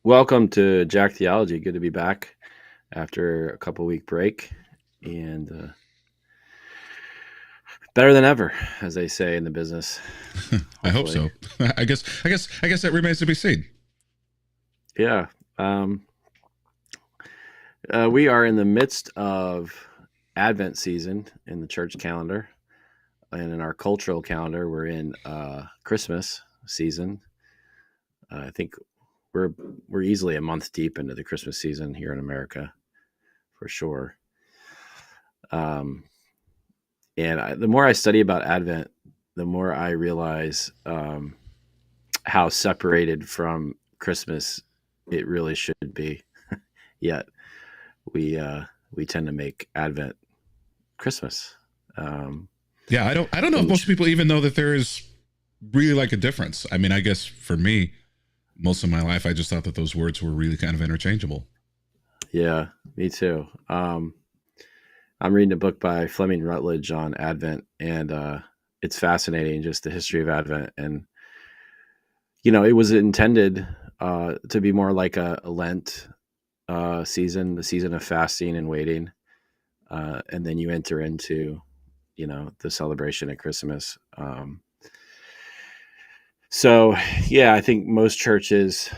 Welcome to Jack Theology. Good to be back after a couple week break, and better than ever, as they say in the business. I hope Hopefully, so. I guess that remains to be seen. yeah. Um, we are in the midst of Advent season in the church calendar, and in our cultural calendar, we're in Christmas season. I think we're we're easily a month deep into the Christmas season here in America, for sure. Um, the more I study about Advent, the more I realize how separated from Christmas it really should be. Yet we uh, we tend to make Advent Christmas. Um, Yeah, I don't know in if the most ch- people even know that there is really like a difference. I mean, I guess for me, most of my life, I just thought that those words were really kind of interchangeable. yeah, me too. I'm reading a book by Fleming Rutledge on Advent, and it's fascinating, just the history of Advent. And it was intended to be more like a Lent season, the season of fasting and waiting, and then you enter into the celebration at Christmas. So yeah, I think most churches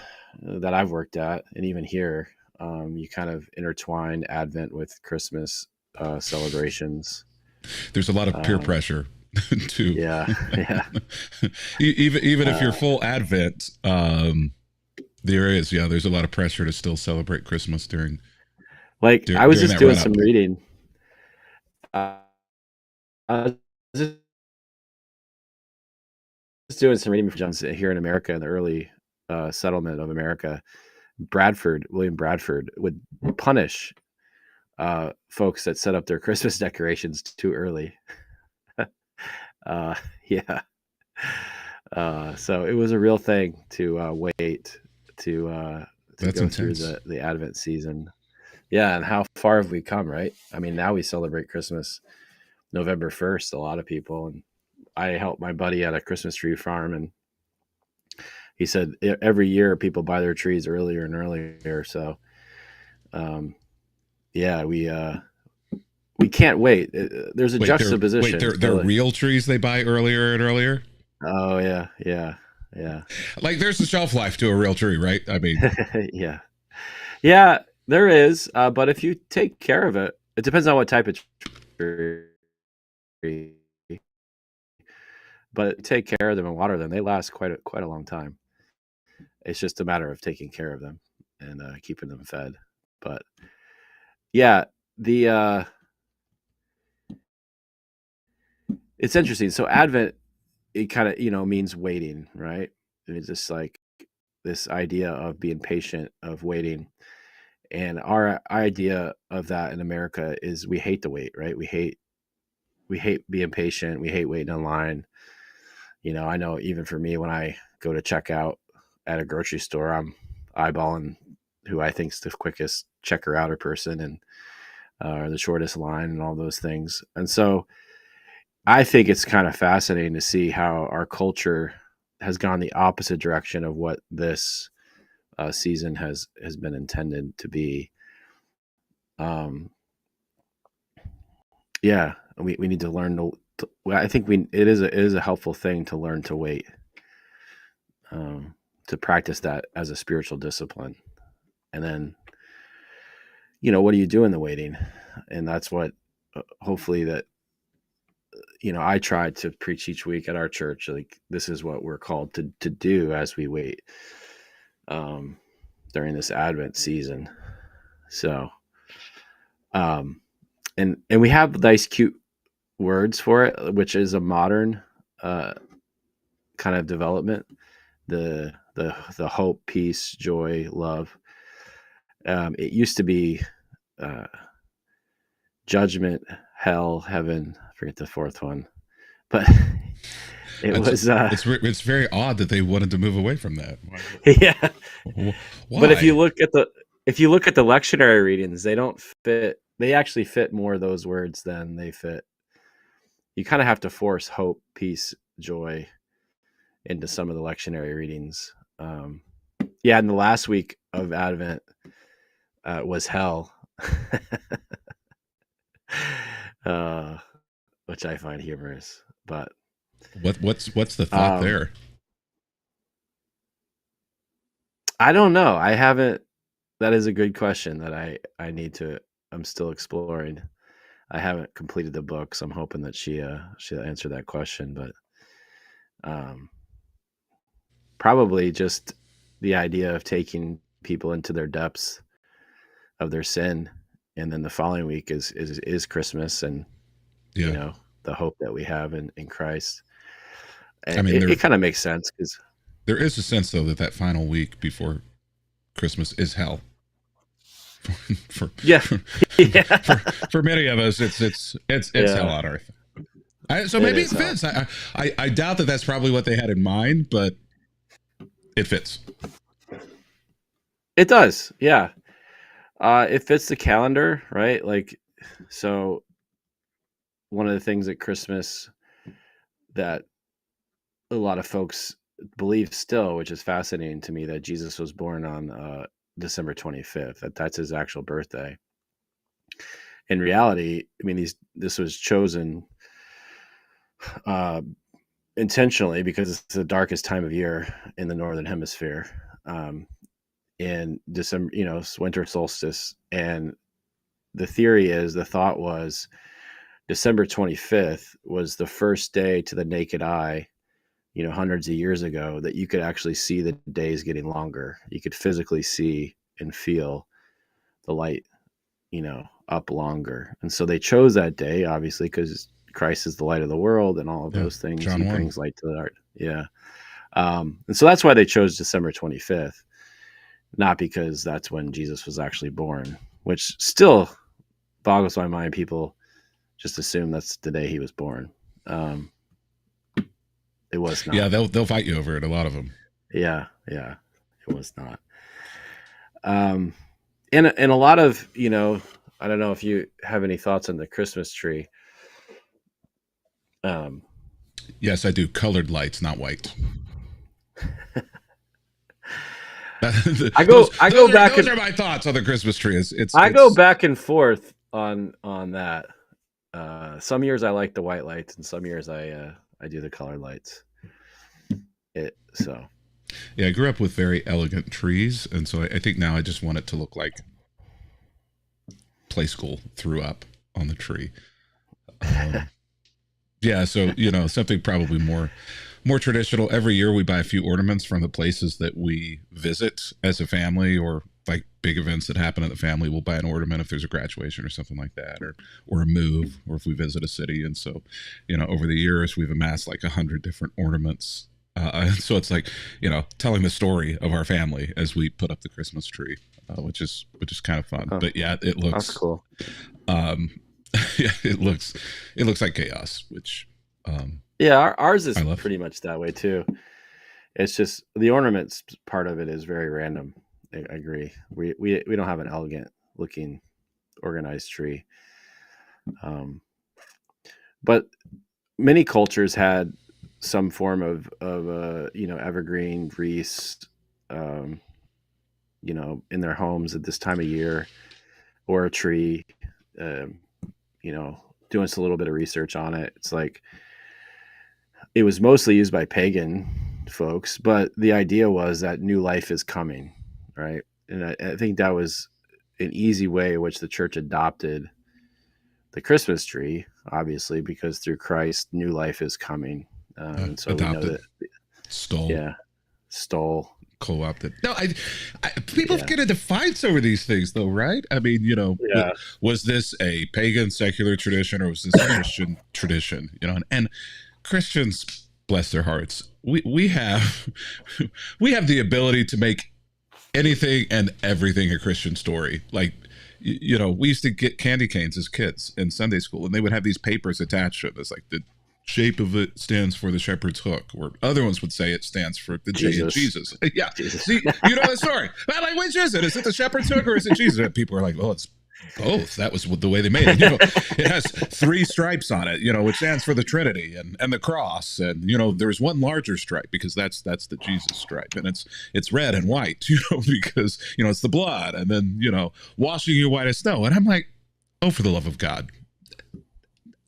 that I've worked at, and even here, you kind of intertwine Advent with Christmas celebrations. There's a lot of peer Um, pressure too. yeah, yeah. Even if you're Uh, full Advent, there is, yeah, there's a lot of pressure to still celebrate Christmas during like dur- I was during just that doing run some up. reading. Uh, I was just doing some reading for Jones here in America in the early settlement of America. William Bradford would punish folks that set up their Christmas decorations too early. uh, yeah. So it was a real thing to wait to That's go through intense. the Advent season. Yeah, and how far have we come, right? I mean, now we celebrate Christmas November 1st. A lot of people, and I helped my buddy at a Christmas tree farm, and he said every year people buy their trees earlier and earlier. So, um, yeah, we can't wait. There's a Wait, juxtaposition. they're real trees they buy earlier and earlier. Oh yeah, yeah, yeah, Like there's a shelf life to a real tree, right? I mean, yeah, yeah. There is, but if you take care of it, it depends on what type of tree. But take care of them and water them, they last quite a long time. It's just a matter of taking care of them and keeping them fed. But yeah, the it's interesting. So Advent, it kind of means waiting, right? It's just like this idea of being patient, of waiting. And our idea of that in America is we hate to wait, right? We hate being patient. We hate waiting in line. I know even for me, when I go to check out at a grocery store, I'm eyeballing who I think's the quickest checker outer person and the shortest line and all those things. And so I think it's kind of fascinating to see how our culture has gone the opposite direction of what this season has been intended to be. Um, yeah, we need to learn well, I think it is a helpful thing to learn to wait, um, to practice that as a spiritual discipline, and then what do you do in the waiting? And that's what hopefully that I try to preach each week at our church. Like, this is what we're called to do as we wait, um, during this Advent season. So, um, and we have nice, cute words for it, which is a modern uh, kind of development. The hope, peace, joy, love. It used to be uh, judgment, hell, heaven. I forget the fourth one, but it that's was it's very odd that they wanted to move away from that. yeah. But if you Why? look at the lectionary readings, they don't fit. They actually fit more of those words than they fit. You kind of have to force hope, peace, joy into some of the lectionary readings. Yeah, and the last week of Advent was hell, uh, which I find humorous. But What's the thought um, there? I don't know. I haven't. That is a good question that I need to. I'm still exploring. I haven't completed the book, so I'm hoping that she'll answer that question. But um, probably just the idea of taking people into their depths of their sin, and then the following week is Christmas, and Yeah, the hope that we have in Christ. I And mean it kind of makes sense because there is a sense though that that final week before Christmas is hell. for, yeah, for yeah, for many of us, it's hell yeah, on earth. So it maybe is it hell. fits. I doubt that that's probably what they had in mind, but it fits. It does, yeah. It fits the calendar, right? Like, so one of the things at Christmas that a lot of folks believe still, which is fascinating to me, that Jesus was born on December 25th. That's his actual birthday. In reality, I mean, this was chosen uh, intentionally because it's the darkest time of year in the northern hemisphere. In December, it's winter solstice, and the thought was December 25th was the first day to the naked eye, hundreds of years ago, that you could actually see the days getting longer. You could physically see and feel the light, up longer. And so they chose that day, obviously, because Christ is the light of the world and all of Yeah, those things. He John 1. brings light to the dark. Yeah. And so that's why they chose December 25th, not because that's when Jesus was actually born, which still boggles my mind. People just assume that's the day he was born. Um, it was Yeah, not. they'll fight you over it. A lot of them. Yeah, yeah, it was not. Um, and a lot of I don't know if you have any thoughts on the Christmas tree. Um, Yes, I do. Colored lights, not white. those I go those are back those and are my thoughts on the Christmas tree. I go back and forth on that. Some years I like the white lights, and some years I do the colored lights. It so yeah. I grew up with very elegant trees, and so I think now I just want it to look like play school threw up on the tree. Um, yeah, so something probably more traditional. Every year we buy a few ornaments from the places that we visit as a family, or like big events that happen in the family. We'll buy an ornament if there's a graduation or something like that, or a move, or if we visit a city. And so, over the years we've amassed like 100 different ornaments. So it's like telling the story of our family as we put up the Christmas tree, which is kind of fun. oh, But yeah, it that's looks cool. um, yeah, it looks like chaos, which Yeah, ours I is love. pretty much that way too. It's just the ornaments part of it is very random. I agree. We don't have an elegant looking organized tree. Um, but many cultures had some form of evergreen wreaths, um, in their homes at this time of year, or a tree. Um, doing a little bit of research on it, it's like it was mostly used by pagan folks, but the idea was that new life is coming, right? And I think that was an easy way in which the church adopted the Christmas tree, obviously, because through Christ, new life is coming. And so we know Adopted, that, stole, yeah, stole. co-opted. No, people Yeah. get into fights over these things, though, right? I mean, Yeah. was this a pagan secular tradition or was this a Christian tradition? And Christians, bless their hearts, we have we have the ability to make anything and everything a Christian story. Like, we used to get candy canes as kids in Sunday school, and they would have these papers attached to it. It's like the shape of it stands for the shepherd's hook, or other ones would say it stands for the J in Jesus. Jesus. Yeah. Jesus. See, you know the story. But like, which is it? Is it the shepherd's hook or is it Jesus? And people are like, well, it's Both. That was the way they made it. It has three stripes on it, which stands for the Trinity and the cross. And there's one larger stripe because that's the Jesus stripe, and it's red and white, because it's the blood, and then washing you white as snow. And I'm like, oh, for the love of God,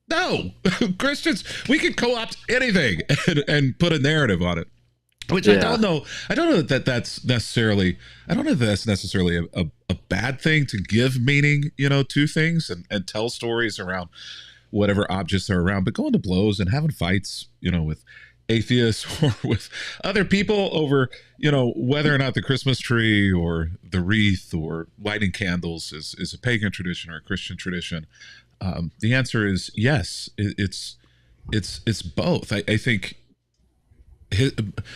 no, Christians, we can co-opt anything and put a narrative on it. Which I don't know. I don't know that that's necessarily. I don't know that that's necessarily a bad thing to give meaning, to things and tell stories around whatever objects are around. But going to blows and having fights, with atheists or with other people over, whether or not the Christmas tree or the wreath or lighting candles is a pagan tradition or a Christian tradition. The answer is yes. It's both. I think.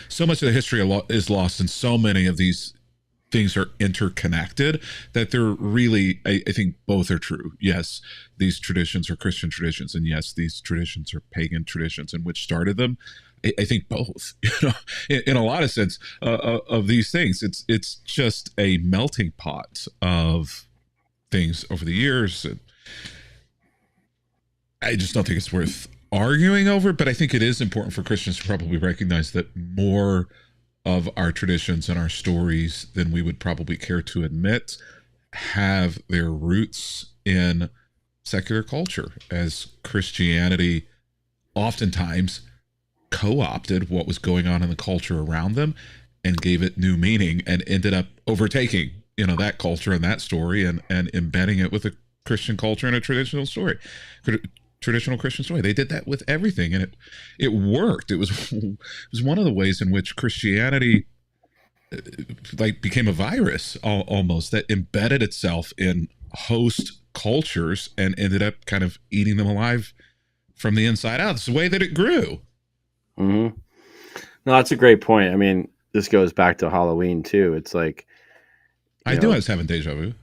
So much of the history is lost, and so many of these things are interconnected that they're really, I think both are true. Yes, these traditions are Christian traditions, and yes, these traditions are pagan traditions, and which started them. I think both, in a lot of sense of these things. It's just a melting pot of things over the years. And I just don't think it's worth arguing over, but I think it is important for Christians to probably recognize that more of our traditions and our stories than we would probably care to admit have their roots in secular culture, as Christianity oftentimes co-opted what was going on in the culture around them and gave it new meaning and ended up overtaking that culture and that story and embedding it with a Christian culture and a traditional Christian story. They did that with everything, and it worked. It was one of the ways in which Christianity became a virus almost that embedded itself in host cultures and ended up kind of eating them alive from the inside out. It's the way that it grew. Mm-hmm. No, that's a great point. I mean, this goes back to Halloween too. It's like I was having deja vu.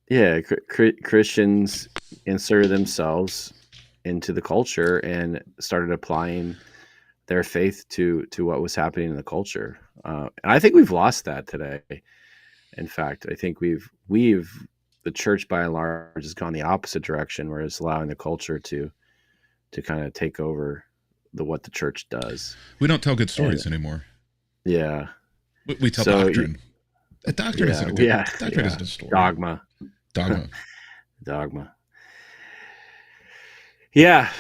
Yeah, Christians inserted themselves into the culture and started applying their faith to what was happening in the culture. And I think we've lost that today. In fact, I think we've the church by and large has gone the opposite direction, where it's allowing the culture to kind of take over what the church does. We don't tell good stories anymore. Yeah, we tell doctrine. Doctrine isn't a good. Doctrine isn't a story. Dogma. Yeah.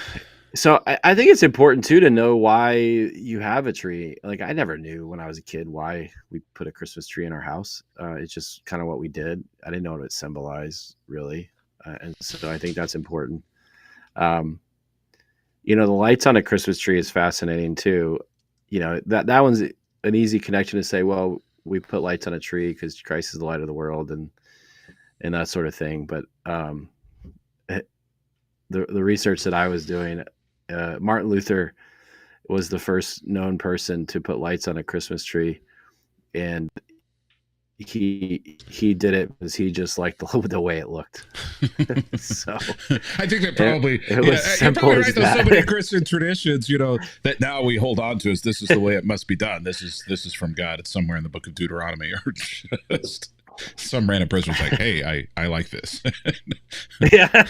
So I think it's important too to know why you have a tree. Like, I never knew when I was a kid why we put a Christmas tree in our house. It's just kind of what we did. I didn't know what it symbolized really, and so I think that's important. The lights on a Christmas tree is fascinating too. That one's an easy connection to say, well, we put lights on a tree because Christ is the light of the world and that sort of thing. But the research that I was doing, Martin Luther was the first known person to put lights on a Christmas tree, and he did it because he just liked the way it looked. So I think that probably it was simple probably as There's that. so many Christian traditions, that now we hold on to as this is the way it must be done. This is from God. It's somewhere in the book of Deuteronomy, or just some random person was like, "Hey, I like this." Yeah.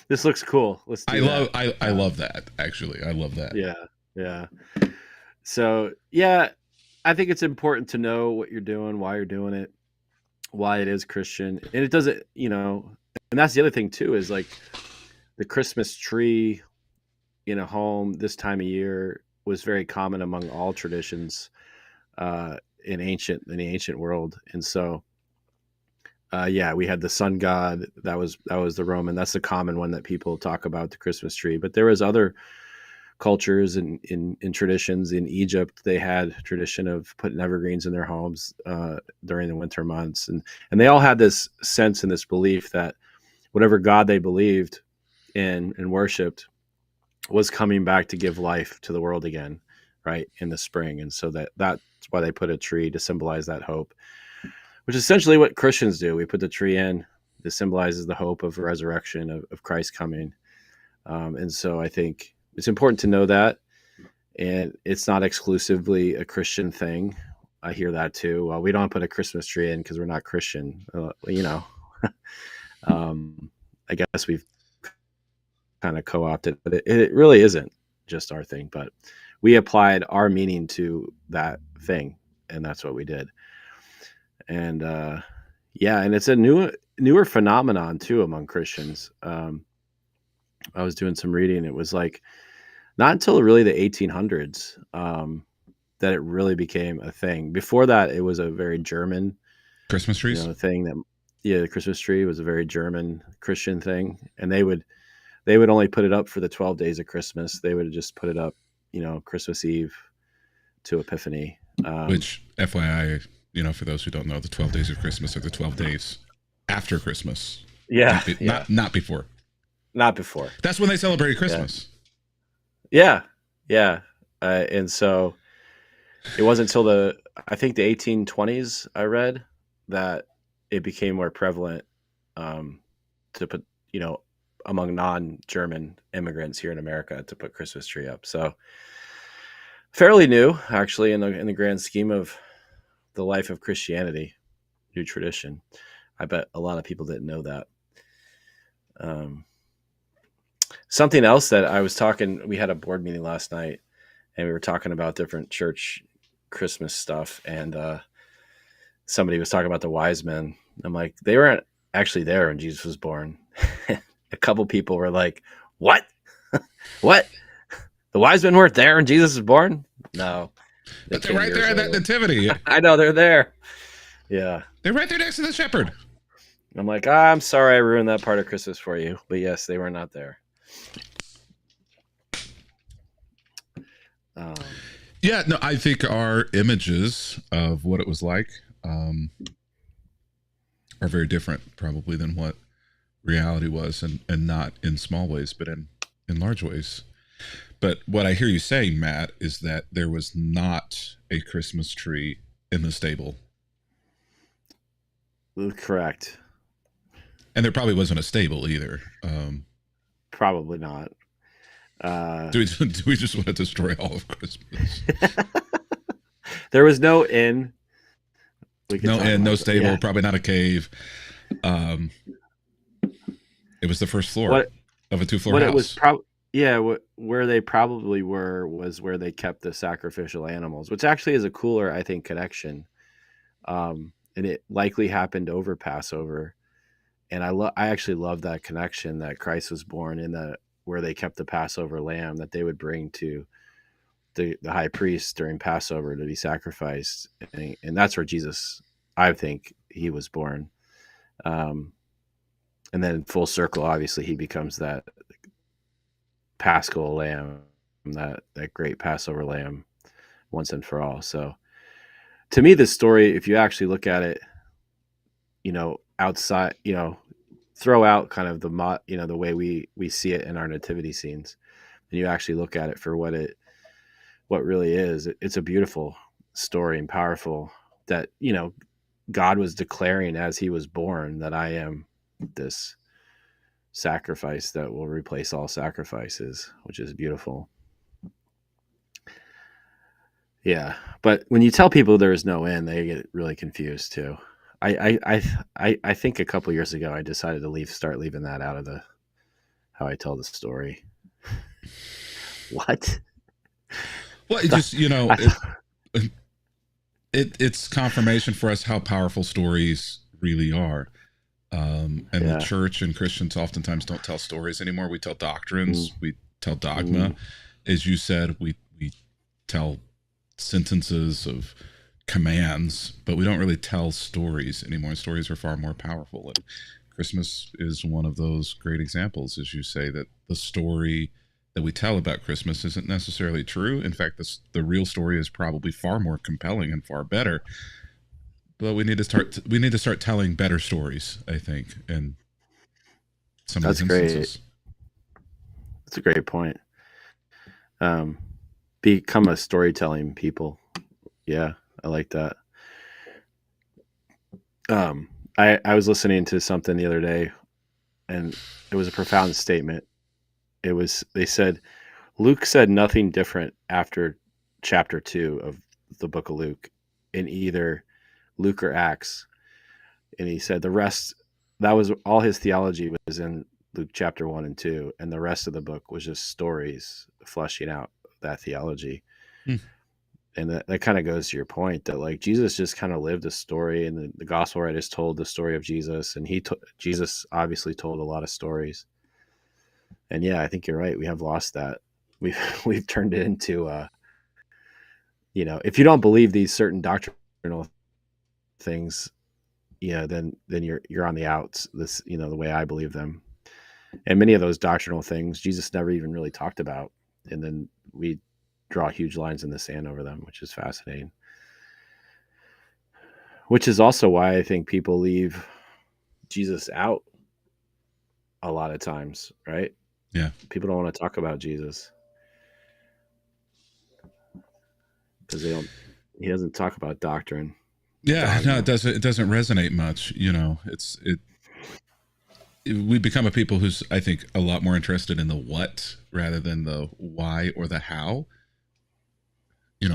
This looks cool. Let's do I love that. Actually, I love that. Yeah. So yeah, I think it's important to know what you're doing, why you're doing it, why it is Christian, and it doesn't, and that's the other thing too, is like the Christmas tree in a home this time of year was very common among all traditions in the ancient world, and so. We had the sun god. That was the Roman. That's the common one that people talk about, the Christmas tree. But there was other cultures and in traditions. In Egypt, they had tradition of putting evergreens in their homes during the winter months, and they all had this sense and this belief that whatever god they believed in and worshipped was coming back to give life to the world again, right, in the spring. And so that's why they put a tree to symbolize that hope. Which is essentially what Christians do. We put the tree in. This symbolizes the hope of resurrection, of Christ coming. And so I think it's important to know that. And it's not exclusively a Christian thing. I hear that too. Well, we don't put a Christmas tree in because we're not Christian. I guess we've kind of co-opted, but it really isn't just our thing. But we applied our meaning to that thing, and that's what we did. And yeah, and it's a newer phenomenon too among Christians. I was doing some reading. It was like not until really the 1800s that it really became a thing. Before that, it was a very German, Christmas trees. thing that yeah, the Christmas tree was a very German Christian thing, and they would only put it up for the 12 days of Christmas. They would just put it up, Christmas Eve to Epiphany. Which, FYI, for those who don't know, the 12 days of Christmas are the 12 days after Christmas, Yeah, not before. not before. That's when they celebrate Yeah, Christmas. yeah, yeah. And so it wasn't until I think the 1820s I read that it became more prevalent um, to put, among non-German immigrants here in America to put Christmas tree up. So fairly new, actually, in the grand scheme of the life of Christianity, new tradition. I bet a lot of people didn't know that. Um, Something else that I was talking, we had a board meeting last night, and we were talking about different church Christmas stuff, and somebody was talking about the wise men. I'm like, they weren't actually there when Jesus was born. A couple people were like, "What? What? The wise men weren't there when Jesus was born?" No, they But they're came right there years at that later. nativity. I know they're there. Yeah. They're right there next to the shepherd. I'm like, I'm sorry I ruined that part of Christmas for you. But yes, they were not there. Um, Yeah, no, I think our images of what it was like are very different, probably, than what reality was, and not in small ways, but in large ways. But what I hear you saying, Matt, is that there was not a Christmas tree in the stable, Correct. and there probably wasn't a stable either. Probably not. Uh, Do we just want to destroy all of Christmas? there was no inn. We could No talk inn, no about that. stable, Yeah. probably not a cave. Um, it was the first floor What of a two-floor what it was house. yeah, where they probably were was where they kept the sacrificial animals, which actually is a cooler, I think, connection. And it likely happened over Passover. And I actually love that connection that Christ was born in the where they kept the Passover lamb that they would bring to the high priest during Passover to be sacrificed, and that's where Jesus, I think, he was born. Um, and then full circle, obviously, he becomes that Paschal lamb, that great Passover lamb, once and for all. So, to me, this story, if you actually look at it, outside, throw out kind of the way we see it in our nativity scenes, and you actually look at it for what really is. It's a beautiful story and powerful that God was declaring as he was born that I am this sacrifice that will replace all sacrifices, which is beautiful. Yeah, but when you tell people there is no end, they get really confused too. I think a couple years ago I decided to start leaving that out of the how I tell the story. What? Well, I it thought, just I thought, it's confirmation for us how powerful stories really are. And the yeah. church and Christians oftentimes don't tell stories anymore. We tell Mm, doctrines. We tell dogma. mm, As you said, we tell sentences of commands, but we don't really tell stories anymore. Stories are far more powerful. And Christmas is one of those great examples, as you say, that the story that we tell about Christmas isn't necessarily true. In fact, the real story is probably far more compelling and far better. But we need to start telling better stories, I think, in some of these that's great. instances. That's a great point. Um, become a storytelling people. Yeah, I like that. Um, I was listening to something the other day, and it was a profound statement. They said Luke said nothing different after chapter 2 of the book of Luke in either Luke or Acts, and he said that was all his theology was in Luke chapter 1 and 2, and the rest of the book was just stories fleshing out that theology. Hmm. And that kind of goes to your point that like Jesus just kind of lived a story, and the gospel writers told the story of Jesus, and Jesus obviously told a lot of stories. And yeah, I think you're right. We have lost that. We've turned it into if you don't believe these certain doctrinal things, then you're on the outs. This, the way I believe them. And many of those doctrinal things Jesus never even really talked about. And then we draw huge lines in the sand over them, which is fascinating. Which is also why I think people leave Jesus out a lot of times, right? Yeah. People don't want to talk about Jesus because he doesn't talk about doctrine, Yeah, no, dogma. it doesn't resonate much. We become a people who's, I think, a lot more interested in the what rather than the why or the how.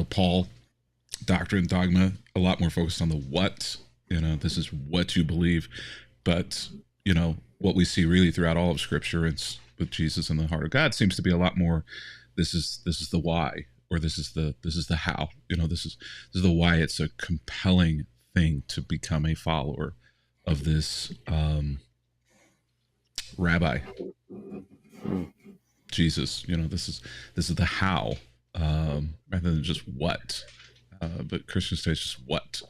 Paul, doctrine, dogma, a lot more focused on the what. This is what you believe. But, what we see really throughout all of Scripture, it's with Jesus and the heart of God, seems to be a lot more. This is the why, or this is the how. This is the why. It's a compelling thing to become a follower of this rabbi Mm. Jesus. This is the how, rather than just what. But Christian states just what.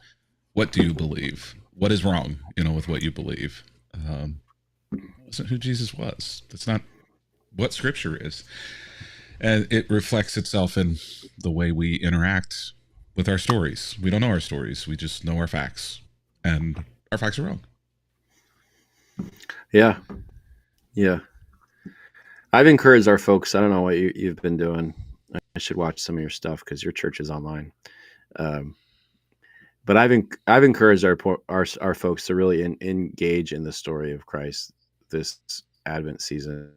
What do you believe? What is wrong? With what you believe. That's not who Jesus was. That's not what Scripture is, and it reflects itself in the way we interact with our stories. We don't know our stories. We just know our facts, and our facts are wrong. Yeah, yeah. I've encouraged our folks. I don't know what you've been doing. I should watch some of your stuff because your church is online. Um, but I've encouraged our folks to really engage in the story of Christ this Advent season.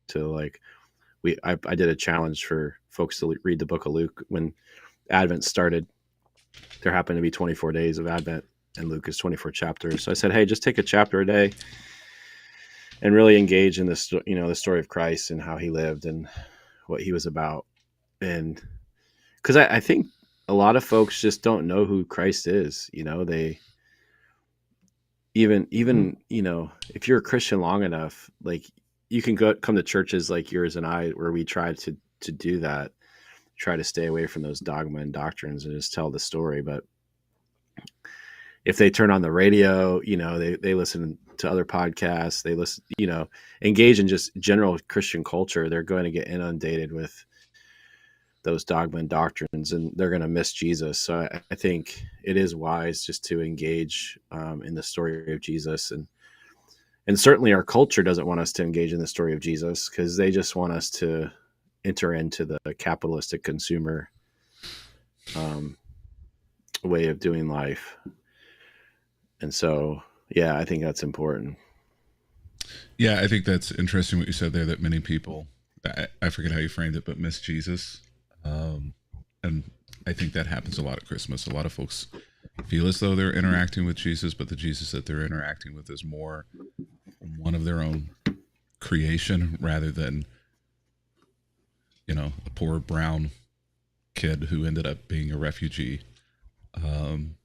To like, I did a challenge for folks to read the book of Luke when Advent started. There happened to be 24 days of Advent, and Luke is 24 chapters. So I said, hey, just take a chapter a day and really engage in this, the story of Christ and how he lived and what he was about. And because I think a lot of folks just don't know who Christ is. They even if you're a Christian long enough, like you can come to churches like yours and I, where we try to do that, try to stay away from those dogma and doctrines and just tell the story. But if they turn on the radio, they listen to other podcasts, they listen, engage in just general Christian culture, they're going to get inundated with those dogma and doctrines, and they're going to miss Jesus. So I think it is wise just to engage in the story of Jesus, and certainly our culture doesn't want us to engage in the story of Jesus because they just want us to enter into the capitalistic consumer way of doing life. And so, yeah, I think that's important. Yeah, I think that's interesting what you said there. That many people, I forget how you framed it, but miss Jesus, and I think that happens a lot at Christmas. A lot of folks feel as though they're interacting with Jesus, but the Jesus that they're interacting with is more one of their own creation rather than a poor brown kid who ended up being a refugee, um,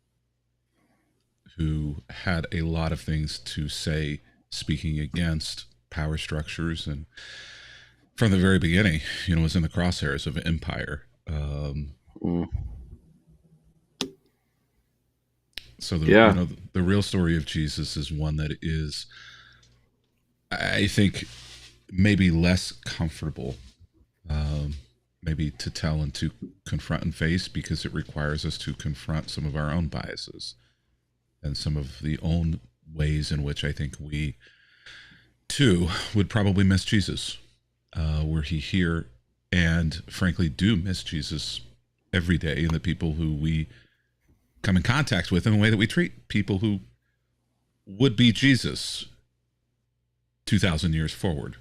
who had a lot of things to say speaking against power structures, and from the very beginning was in the crosshairs of empire. Mm. So Yeah. the real story of Jesus is one that is, I think, maybe less comfortable, um, maybe to tell and to confront and face, because it requires us to confront some of our own biases and some of the own ways in which I think we too would probably miss Jesus, were he here, and frankly do miss Jesus every day in the people who we come in contact with, in the way that we treat people who would be Jesus 2,000 years forward.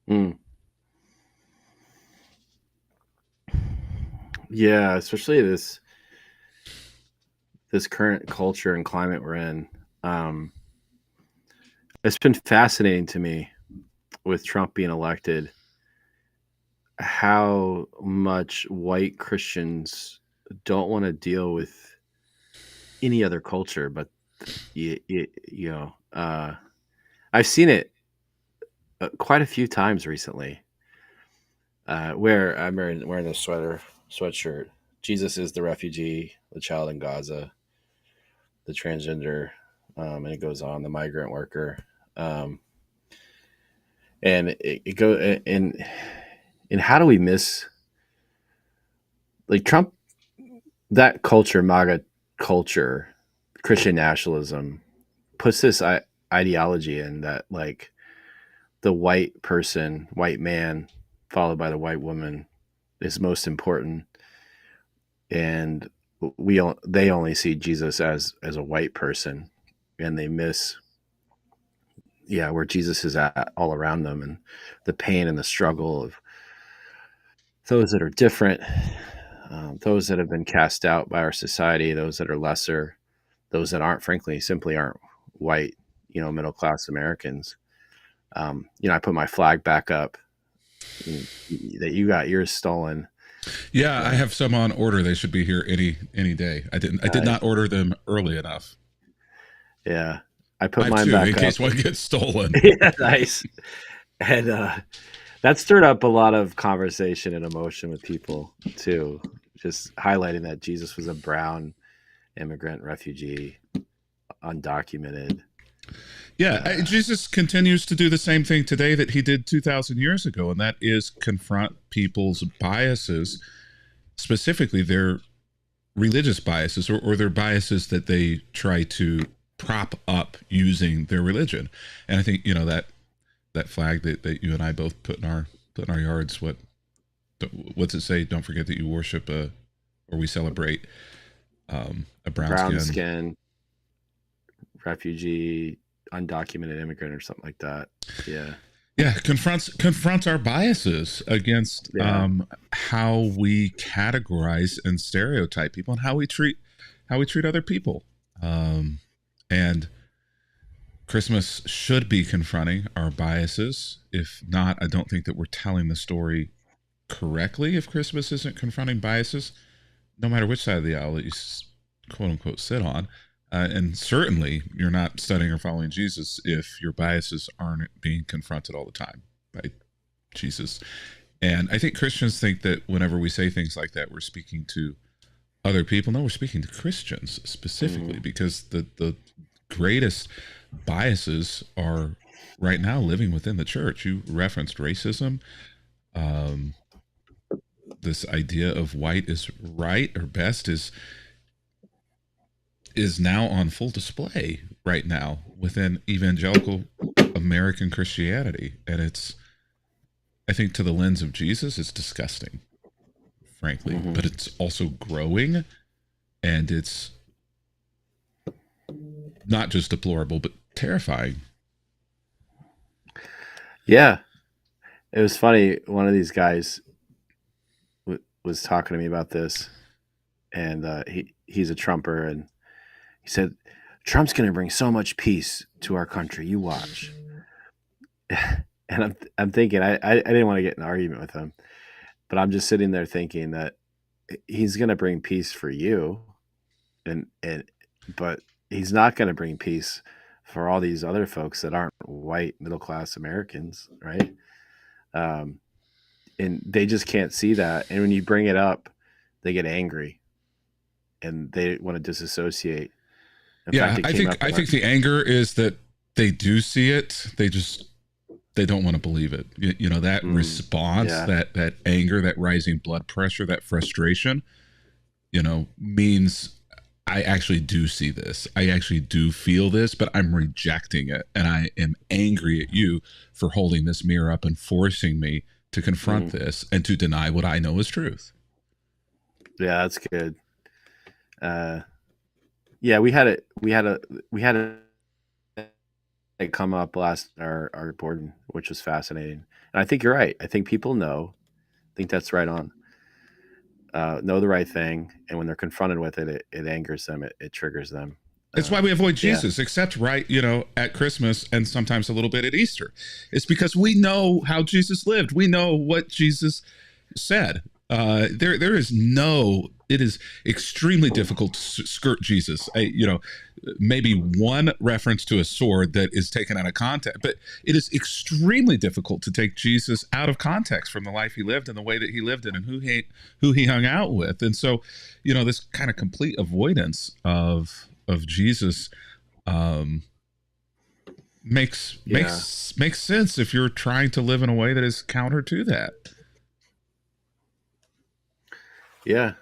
Mm. Yeah, especially this current culture and climate we're in. it's been fascinating to me with Trump being elected how much white Christians don't want to deal with any other culture, but you know, I've seen it quite a few times recently, where I'm wearing a sweatshirt. Jesus is the refugee, the child in Gaza, the transgender, and it goes on, the migrant worker, um, and it go and how do we miss like Trump, that culture, MAGA culture, Christian nationalism puts this ideology in that like the white person, white man, followed by the white woman, is most important, and they only see Jesus as a white person, and they miss where Jesus is at all around them, and the pain and the struggle of those that are different, those that have been cast out by our society, those that are lesser, those that aren't, frankly, simply aren't white, middle class Americans. I put my flag back up that you got yours stolen. Yeah, I Uh, have some on order. They should be here any day. I did I, not order them early enough. yeah, I I put have mine two in back up. case one gets stolen. Yeah, nice. And that stirred up a lot of conversation and emotion with people too. Just highlighting that Jesus was a brown immigrant refugee, undocumented. Yeah, Uh, Jesus continues to do the same thing today that he did 2,000 years ago, and that is confront people's biases, specifically their religious biases or their biases that they try to prop up using their religion. And I think that flag that you and I both put in our yards. What's it say? Don't forget that you worship or we celebrate a brown brown skin. skin, refugee, undocumented immigrant, or something like that. Yeah. Yeah, confronts our biases against Yeah. how we categorize and stereotype people and how we treat other people. And Christmas should be confronting our biases. If not, I don't think that we're telling the story correctly. If Christmas isn't confronting biases, no matter which side of the aisle that you quote unquote sit on. And certainly, you're not studying or following Jesus if your biases aren't being confronted all the time by Jesus. And I think Christians think that whenever we say things like that, we're speaking to other people. No, we're speaking to Christians specifically Mm-hmm. because the greatest biases are right now living within the church. You referenced racism. Um, this idea of white is right or best is now on full display right now within evangelical American Christianity. And it's, I think, to the lens of Jesus, it's disgusting, frankly, Mm-hmm. but it's also growing and it's not just deplorable, but terrifying. Yeah. It was funny. One of these guys was talking to me about this, and he's a Trumper, and he said Trump's going to bring so much peace to our country. You watch. And I'm thinking I didn't want to get in an argument with him, but I'm just sitting there thinking that he's going to bring peace for you, and but he's not going to bring peace for all these other folks that aren't white middle class Americans, right? Um, and they just can't see that. And when you bring it up, they get angry and they want to disassociate. In fact, Yeah, it came up I in our think the anger is that they do see it. They don't want to believe it. That response, yeah. that anger, that rising blood pressure, that frustration, means I actually do see this. I actually do feel this, but I'm rejecting it. And I am angry at you for holding this mirror up and forcing me to confront Mm, this and to deny what I know is truth. yeah, that's good. Uh, yeah, we had it come up last our board, which was fascinating. And I think you're right. I think people know. I think that's right on. Know the right thing, and when they're confronted with it, it angers them. It triggers them. It's why we avoid Yeah. Jesus, except right, at Christmas and sometimes a little bit at Easter. It's because we know how Jesus lived. We know what Jesus said. There is no. It is extremely difficult to skirt Jesus. Maybe one reference to a sword that is taken out of context, but it is extremely difficult to take Jesus out of context from the life he lived and the way that he lived it and who he hung out with. And so, this kind of complete avoidance of Jesus um, makes Yeah. makes sense if you're trying to live in a way that is counter to that. Yeah.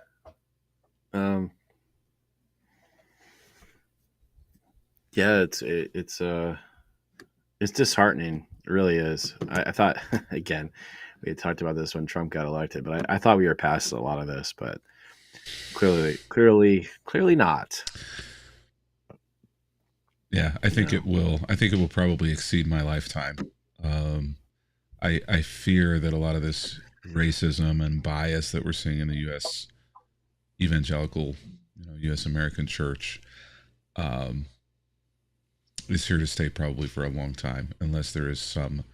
Um, yeah. It's disheartening. It really is. I thought again, we had talked about this when Trump got elected, but I thought we were past a lot of this, but clearly not. Yeah, I think it will. I think it will probably exceed my lifetime. Um, I fear that a lot of this racism and bias that we're seeing in the U.S. evangelical, U.S. American church, um, is here to stay probably for a long time, unless there is some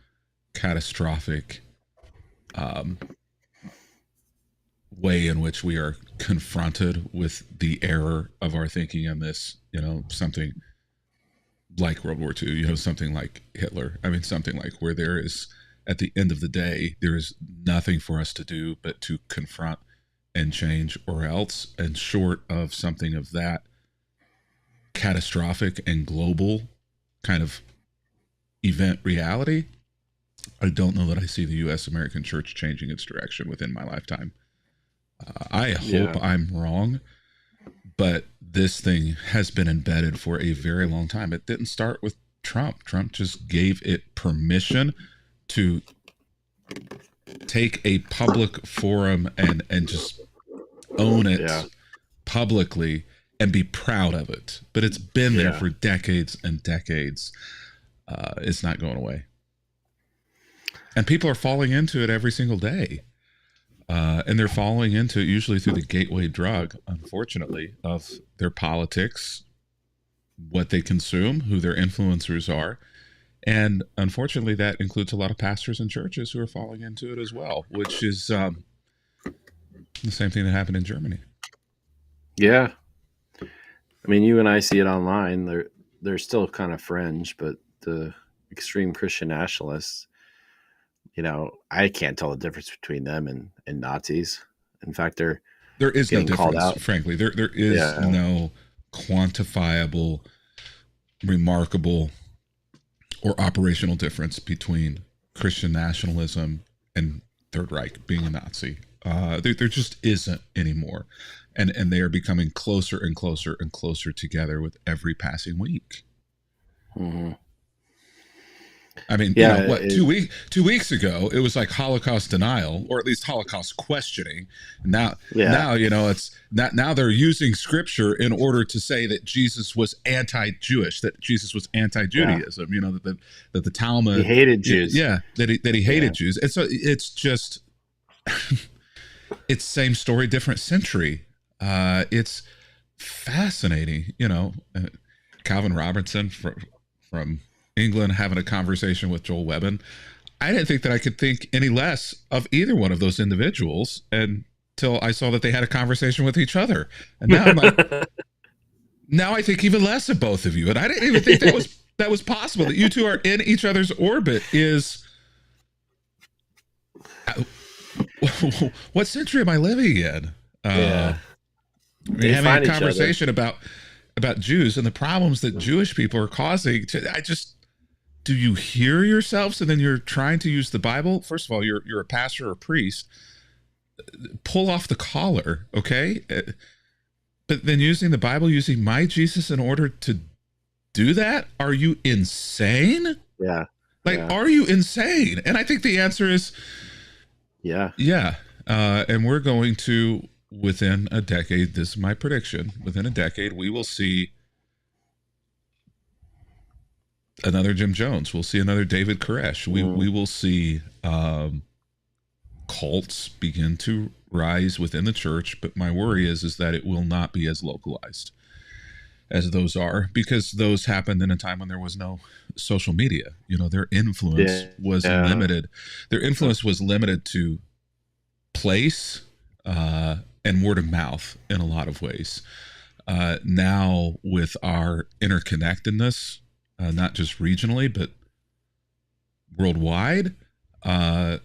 catastrophic um, way in which we are confronted with the error of our thinking on this. Something like World War II, something like Hitler. I mean, something like where there is, at the end of the day, there is nothing for us to do but to confront and change, or else. And short of something of that catastrophic and global kind of event reality, I don't know that I see the U.S. American church changing its direction within my lifetime. I hope I'm wrong, but this thing has been embedded for a very long time. It didn't start with Trump. Trump just gave it permission to take a public forum and just own it publicly and be proud of it. But it's been there for decades and decades. It's not going away. And people are falling into it every single day. And they're falling into it usually through the gateway drug, unfortunately, of their politics, what they consume, who their influencers are. And unfortunately, that includes a lot of pastors and churches who are falling into it as well, which is the same thing that happened in Germany. Yeah. I mean, you and I see it online. They're still kind of fringe, but the extreme Christian nationalists, I can't tell the difference between them and Nazis. In fact, there is no difference, out. frankly. There is no quantifiable, remarkable, or operational difference between Christian nationalism and Third Reich being a Nazi. There just isn't anymore. And they are becoming closer and closer and closer together with every passing week. Mm-hmm. I mean, 2 weeks ago, it was like Holocaust denial, or at least Holocaust questioning. Now, it's not, now they're using scripture in order to say that Jesus was anti-Jewish, that Jesus was anti-Judaism. That the Talmud, he hated Jews. That he hated Jews. And so it's just, it's same story, different century. It's fascinating. Calvin Robertson from England having a conversation with Joel Webbon. I didn't think that I could think any less of either one of those individuals until I saw that they had a conversation with each other. And now I'm like, now I think even less of both of you. And I didn't even think that was possible, that you two are in each other's orbit. What century am I living in? Having a conversation about Jews and the problems that Jewish people are causing. Do you hear yourselves? And then you're trying to use the Bible. First of all, you're a pastor or a priest. Pull off the collar, okay? But then using the Bible, using my Jesus in order to do that? Are you insane? Yeah. Are you insane? And I think the answer is yeah. And we're going to, within a decade, this is my prediction, within a decade, we will see another Jim Jones. We'll see another David Koresh. We will see cults begin to rise within the church. But my worry is that it will not be as localized. as those are, because those happened in a time when there was no social media. Their influence Yeah. was Yeah. limited. Their influence was limited to place and word of mouth in a lot of ways. Now, with our interconnectedness, not just regionally, but worldwide,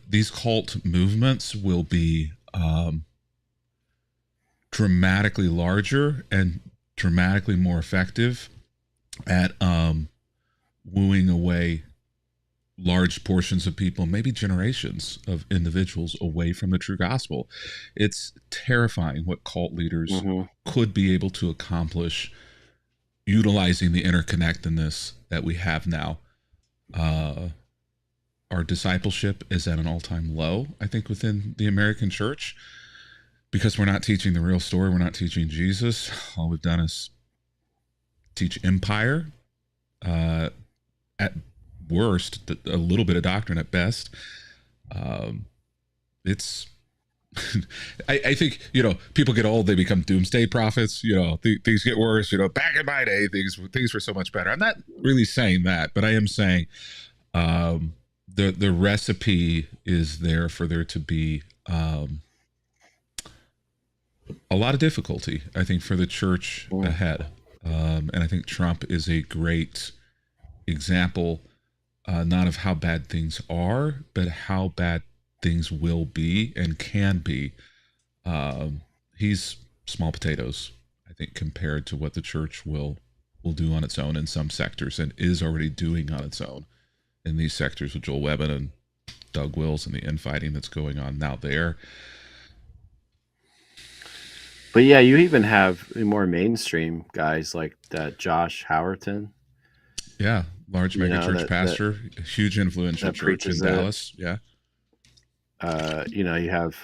these cult movements will be dramatically larger and dramatically more effective at wooing away large portions of people, maybe generations of individuals away from the true gospel. It's terrifying what cult leaders Hmm. could be able to accomplish utilizing the interconnectedness that we have now. Uh, our discipleship is at an all-time low, I think, within the American church, because we're not teaching the real story. We're not teaching Jesus. All we've done is teach empire. Uh, at worst, a little bit of doctrine at best. Um, it's I think people get old, they become doomsday prophets. Things get worse. Back in my day, things were so much better. I'm not really saying that, but I am saying the recipe is there for there to be a lot of difficulty, I think, for the church ahead. And I think Trump is a great example, not of how bad things are, but how bad things will be and can be. He's small potatoes, I think, compared to what the church will do on its own in some sectors, and is already doing on its own in these sectors with Joel Webbin and Doug Wills and the infighting that's going on now there. But yeah, you even have more mainstream guys like that Josh Howerton, Yeah, large megachurch that pastor, huge influential church in preaches it. Dallas. Yeah, You have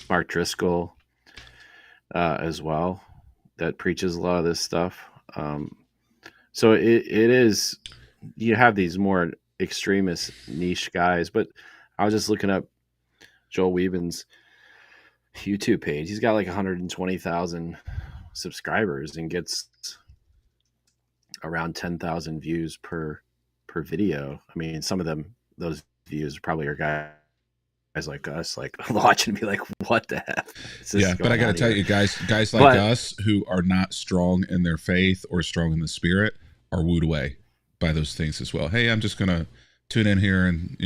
Mark Driscoll as well that preaches a lot of this stuff. So it is, you have these more extremist niche guys, but I was just looking up Joel Weebin's YouTube page. He's got like 120,000 subscribers and gets around 10,000 views per video. I mean, some of those views probably are guys like us, like watching me, like, what the heck is this yeah. But I going got to on tell here? you, guys like But us who are not strong in their faith or strong in the spirit are wooed away by those things as well. Hey, I'm just gonna tune in here, and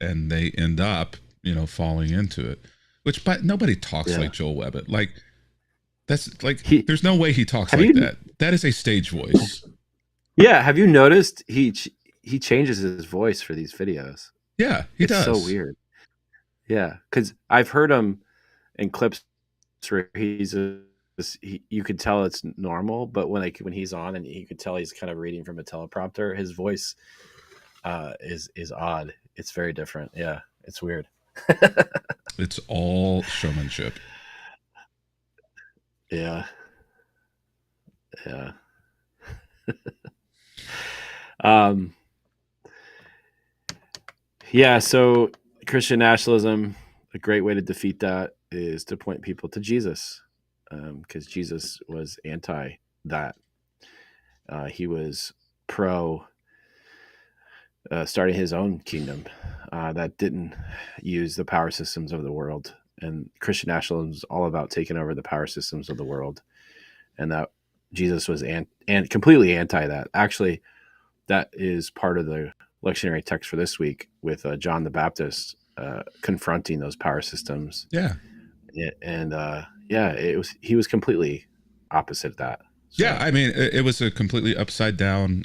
and they end up falling into it. Which, but nobody talks yeah, like Joel Webbit. Like, that's like, he there's no way he talks have like you that. That is a stage voice. yeah, have you noticed he changes his voice for these videos? Yeah, he It's so does. weird. Yeah, because I've heard him in clips where you could tell it's normal, but when he's on and you could tell he's kind of reading from a teleprompter, his voice is odd. It's very different. Yeah, it's weird. It's all showmanship. Yeah, yeah. Um, yeah. So Christian nationalism, a great way to defeat that is to point people to Jesus, because Jesus was anti that. He was pro starting his own kingdom that didn't use the power systems of the world. And Christian nationalism is all about taking over the power systems of the world, and that Jesus was and completely anti that. Actually, that is part of the lectionary text for this week with John the Baptist confronting those power systems, Yeah. and yeah, he was completely opposite of that. Yeah, So I mean, it was a completely upside down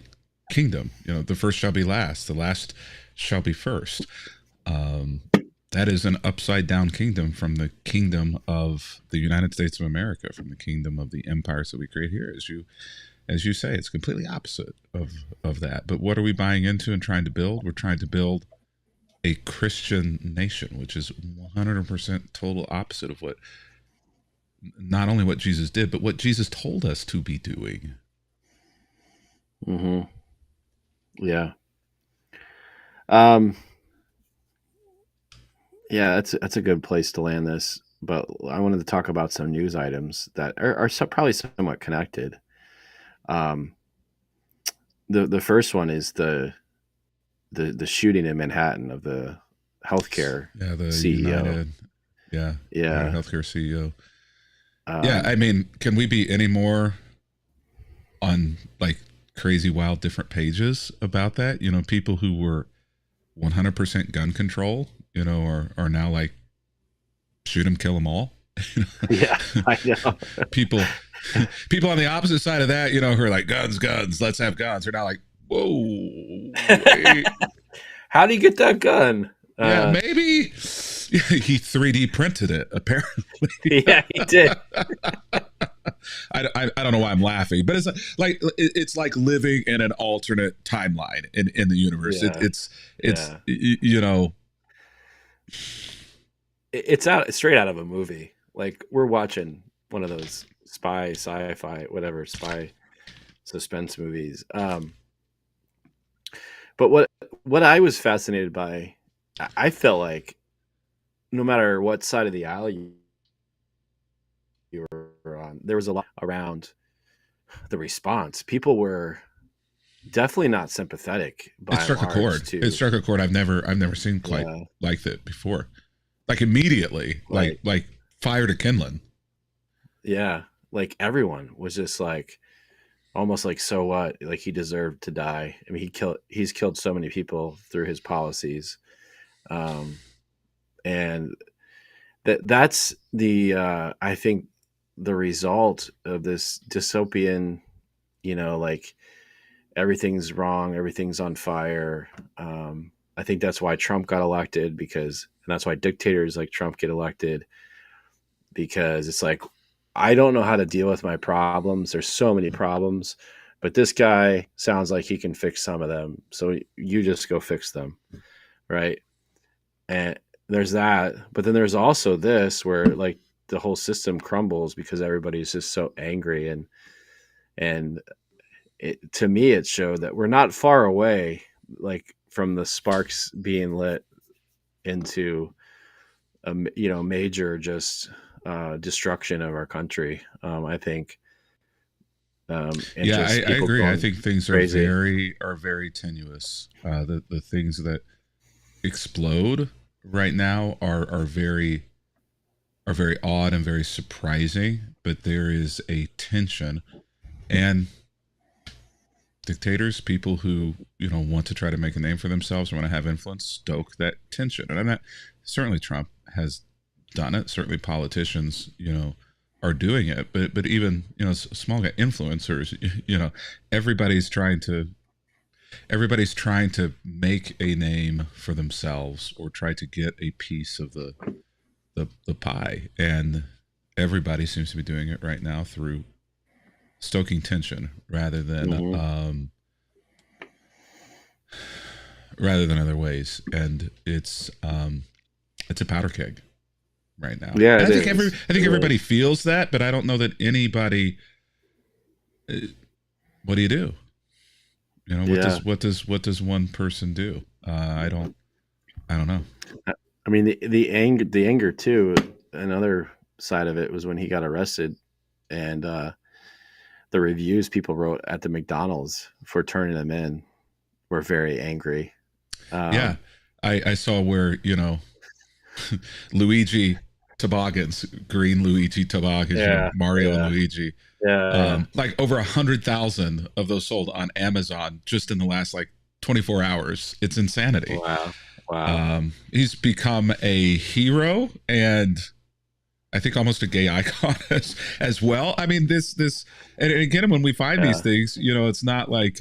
kingdom. The first shall be last, the last shall be first. Um, that is an upside down kingdom from the kingdom of the United States of America, from the kingdom of the empires that we create here. As you say, it's completely opposite of that. But what are we buying into and trying to build? We're trying to build a Christian nation, which is 100% total opposite of what not only what Jesus did, but what Jesus told us to be doing. hmm yeah. Um, Yeah, that's a good place to land this. But I wanted to talk about some news items that are probably somewhat connected. Um, the first one is the shooting in Manhattan of the healthcare Yeah, the CEO. United, yeah, United Yeah. Healthcare CEO. Yeah, I Um, mean, can we be any more on like crazy, wild, different pages about that? You know, people who were 100% gun control, you know, are now like shoot them, kill them all. yeah, I know. people, people on the opposite side of that, you know, who are like guns, guns, let's have guns. Are now like, whoa, wait, How do you get that gun? yeah, maybe he 3D printed it. Apparently, Yeah, he did. I don't know why I'm laughing, but it's like living in an alternate timeline in the universe. Yeah, It's yeah. you know, It's out straight out of a movie. Like we're watching one of those spy, sci-fi, whatever spy suspense movies. But what I was fascinated by, I felt like no matter what side of the aisle you were on, there was a lot around the response. People were definitely not sympathetic it by and struck a large chord. It to struck a chord I've never seen quite yeah, like that before. Like immediately, like like fire to kindling. yeah, like everyone was just like almost like so what? Like he deserved to die. I mean, he's killed so many people through his policies. Um and that's the I think the result of this dystopian, like everything's wrong, everything's on fire. I think that's why Trump got elected and that's why dictators like Trump get elected because it's like, I don't know how to deal with my problems. There's so many problems, but this guy sounds like he can fix some of them. So you just go fix them. Right. And there's that. But then there's also this where like the whole system crumbles because everybody's just so angry and to me it showed that we're not far away like from the sparks being lit into a major just destruction of our country. I think and Yeah, just I people agree. I going think things crazy. are very tenuous. The things that explode right now are very odd and very surprising, but there is a tension and dictators, people who, you know, want to try to make a name for themselves, want to have influence, stoke that tension. And I'm not certainly Trump has done it. Certainly politicians, you know, are doing it, but even, you know, small guy influencers, you know, everybody's trying to everybody's trying to make a name for themselves or try to get a piece of the pie, and everybody seems to be doing it right now through stoking tension Hmm. rather than other ways, and it's a powder keg right now. Yeah, And it is. I think It everybody is. feels that, but I don't know that anybody. uh, What do you do? You know, Yeah. what does one person do? I don't know. I mean, the anger too. Another side of it was when he got arrested, and the reviews people wrote at the McDonald's for turning him in were very angry. Yeah, Um, I saw where, you know, Luigi toboggans, green Luigi toboggans, you know, yeah, Mario and yeah, Luigi. yeah, Like over 100,000 of those sold on Amazon just in the last like 24 hours. It's yeah. insanity. Wow, wow. He's become a hero and I think almost a gay icon as well. I mean, and again, when we find these Yeah, things, you know, it's not like,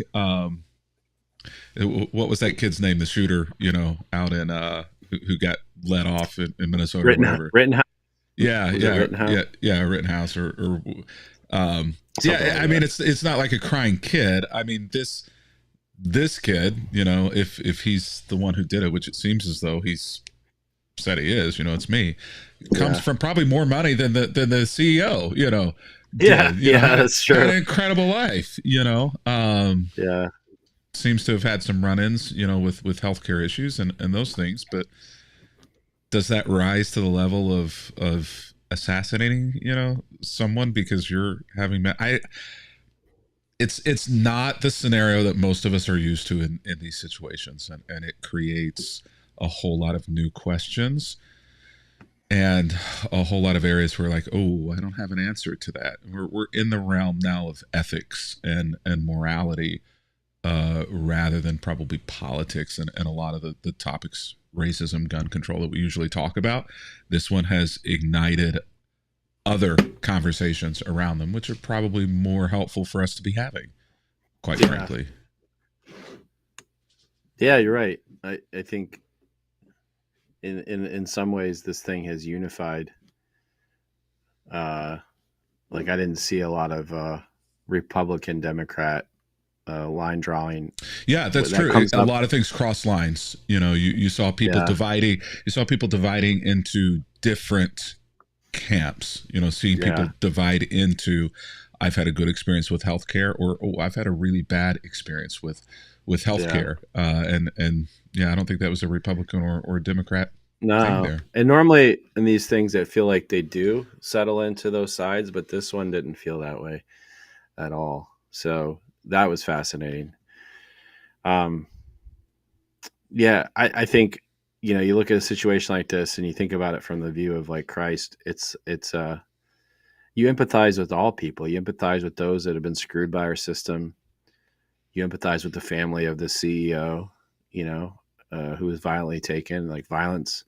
what was that kid's name? The shooter, you know, out in, who got let off in Minnesota or whatever. Rittenhouse. Yeah, Was it yeah, Rittenhouse? Rittenhouse Something yeah. like I mean, that. it's not like a crying kid. I mean, this kid, you know, if he's the one who did it, which it seems as though he's said he is, you know, it's me, comes Yeah, from probably more money than the CEO, you know, yeah, did, you know, yeah. That's had true. an incredible life, you know. Yeah, Seems to have had some run-ins, you know, with healthcare issues and those things, but does that rise to the level of assassinating, you know, someone because you're having it's not the scenario that most of us are used to in these situations, and it creates a whole lot of new questions and a whole lot of areas where like, oh, I don't have an answer to that. We're in the realm now of ethics and morality, rather than probably politics and a lot of the topics, racism, gun control, that we usually talk about. This one has ignited other conversations around them, which are probably more helpful for us to be having, quite Yeah. frankly. Yeah, you're right. I think in some ways this thing has unified. Uh, like I didn't see a lot of Republican Democrat line drawing. Yeah, that's That true. comes A up. lot of things cross lines. You saw people Yeah, dividing. You saw people dividing into different camps. Seeing yeah, people divide into, I've had a good experience with healthcare, or oh, I've had a really bad experience with yeah. healthcare. And yeah, I don't think that was a Republican or Democrat thing No, there. and normally in these things, I feel like they do settle into those sides, but this one didn't feel that way at all. So that was fascinating. Um, yeah, I think you look at a situation like this and you think about it from the view of like Christ. It's you empathize with all people. You empathize with those that have been screwed by our system. You empathize with the family of the CEO, you know, who was violently taken. Like violence,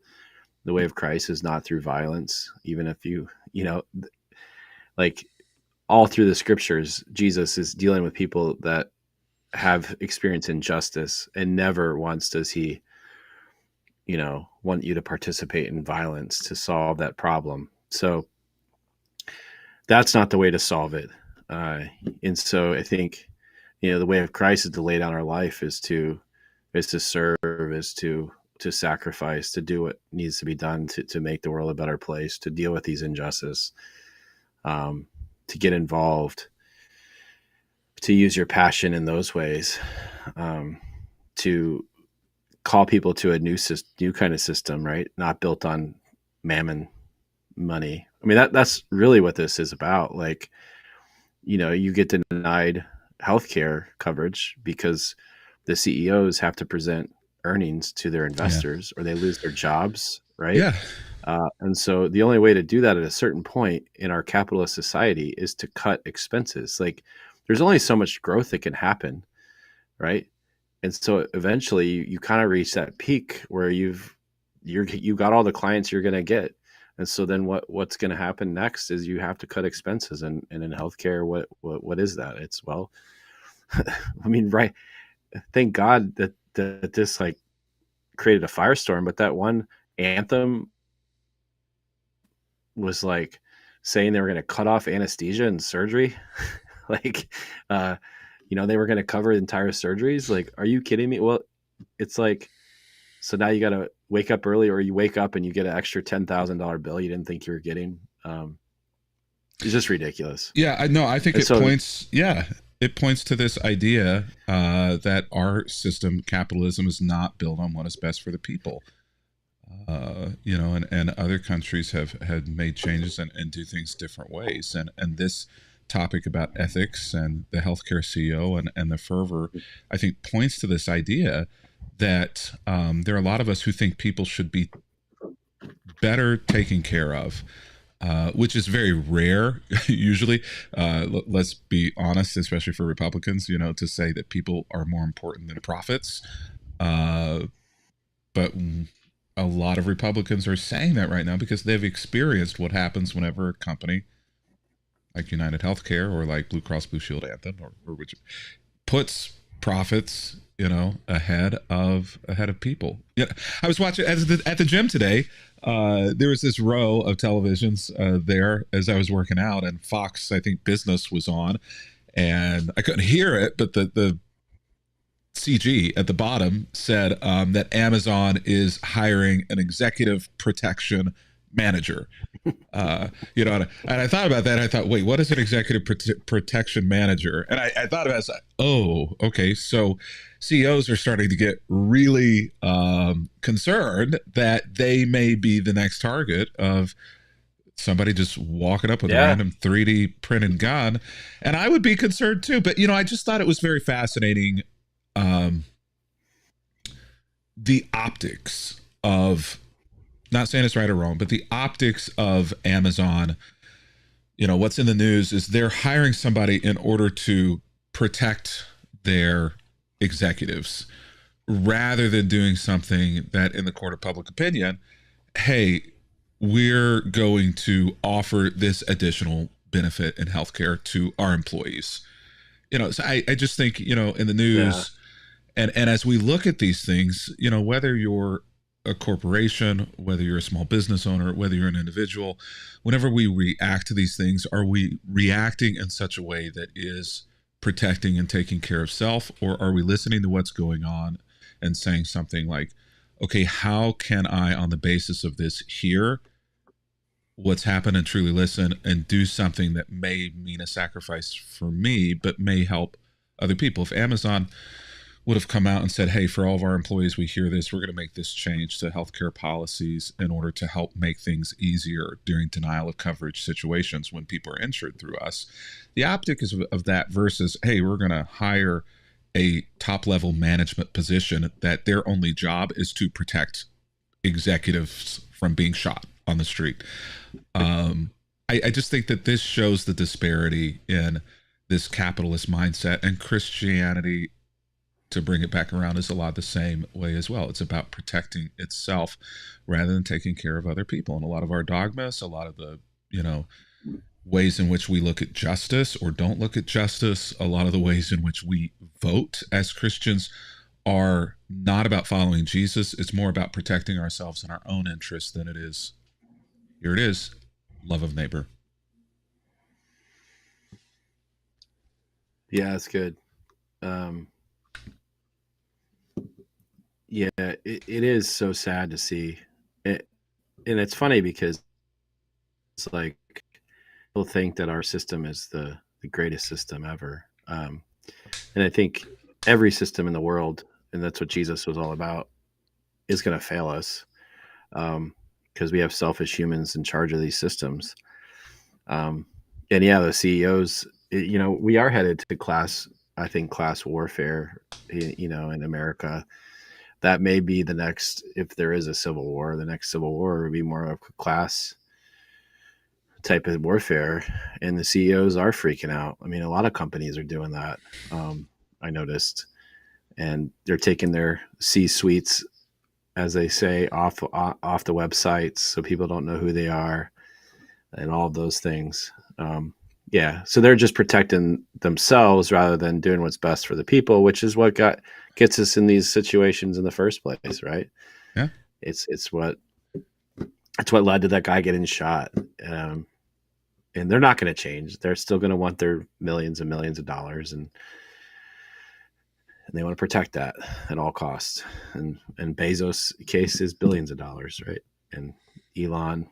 the way of Christ is not through violence. Even if like all through the scriptures, Jesus is dealing with people that have experienced injustice, and never once does he, want you to participate in violence to solve that problem. So that's not the way to solve it. Uh, and so I think, the way of Christ is to lay down our life, is to serve, is to sacrifice, to do what needs to be done to make the world a better place, to deal with these injustices, to get involved, to use your passion in those ways, to call people to a new kind of system, right? Not built on mammon, money. I mean, that's really what this is about. Like, you get denied healthcare coverage because the CEOs have to present earnings to their Yeah. investors or they lose their jobs, right? Yeah. And so the only way to do that at a certain point in our capitalist society is to cut expenses. Like, there's only so much growth that can happen, right? And so eventually you kind of reach that peak where you got all the clients you're going to get. And so then what's going to happen next is you have to cut expenses. And in healthcare, what is that? It's, well, I mean, right. Thank God that this like created a firestorm, but that one anthem was like saying they were going to cut off anesthesia and surgery. like, uh, they were going to cover entire surgeries. Like, are you kidding me? Well, it's like, so now you got to wake up early, or you wake up and you get an extra $10,000 bill you didn't think you were getting. It's just ridiculous. Yeah, I know. I think And it so, points. Yeah, it points to this idea that our system, capitalism, is not built on what is best for the people. And other countries have had made changes and do things different ways. And this topic about ethics and the healthcare CEO and the fervor, I think, points to this idea that there are a lot of us who think people should be better taken care of, which is very rare, usually. Let's be honest, especially for Republicans, to say that people are more important than profits. But a lot of Republicans are saying that right now because they've experienced what happens whenever a company like United Healthcare or like Blue Cross Blue Shield Anthem or which puts profits, ahead of people. Yeah, I was watching at the gym today. There was this row of televisions there as I was working out, and Fox, I think, Business was on, and I couldn't hear it, but the CG at the bottom said that Amazon is hiring an executive protection manager. And I thought about that. And I thought, wait, what is an executive protection manager? And I thought about it. Like, oh, okay. So CEOs are starting to get really concerned that they may be the next target of somebody just walking up with a Yeah. random 3D printed gun, and I would be concerned too. But I just thought it was very fascinating, um, the optics of, not saying it's right or wrong, but the optics of Amazon. What's in the news is they're hiring somebody in order to protect their executives rather than doing something that, in the court of public opinion, hey, we're going to offer this additional benefit in healthcare to our employees. So I just think, in the Yeah. news, and as we look at these things, whether you're a corporation, whether you're a small business owner, whether you're an individual, whenever we react to these things, are we reacting in such a way that is protecting and taking care of self, or are we listening to what's going on and saying something like, okay, how can I, on the basis of this, hear what's happened and truly listen and do something that may mean a sacrifice for me, but may help other people? If Amazon would have come out and said, hey, for all of our employees, we hear this, we're going to make this change to healthcare policies in order to help make things easier during denial of coverage situations when people are insured through us. The optic is of that versus, hey, we're going to hire a top level management position that their only job is to protect executives from being shot on the street. I just think that this shows the disparity in this capitalist mindset, and Christianity, to bring it back around, is a lot the same way as well. It's about protecting itself rather than taking care of other people. And a lot of our dogmas, a lot of the, ways in which we look at justice or don't look at justice, a lot of the ways in which we vote as Christians are not about following Jesus. It's more about protecting ourselves and our own interests than it is, here it is, love of neighbor. Yeah, that's good. Um, yeah, it is so sad to see it, and it's funny because it's like people think that our system is the greatest system ever, and I think every system in the world, and that's what Jesus was all about, is going to fail us because we have selfish humans in charge of these systems. Um, and yeah, the CEOs, we are headed to I think, class warfare, in America. That may be the next, if there is a civil war, the next civil war would be more of a class type of warfare. And the CEOs are freaking out. I mean, a lot of companies are doing that. I noticed, and they're taking their C suites, as they say, off the websites, so people don't know who they are, and all of those things. Yeah, so they're just protecting themselves rather than doing what's best for the people, which is what gets us in these situations in the first place, right? Yeah. It's what led to that guy getting shot. And they're not going to change. They're still going to want their millions and millions of dollars, and they want to protect that at all costs. And Bezos' case is billions of dollars, right? And Elon,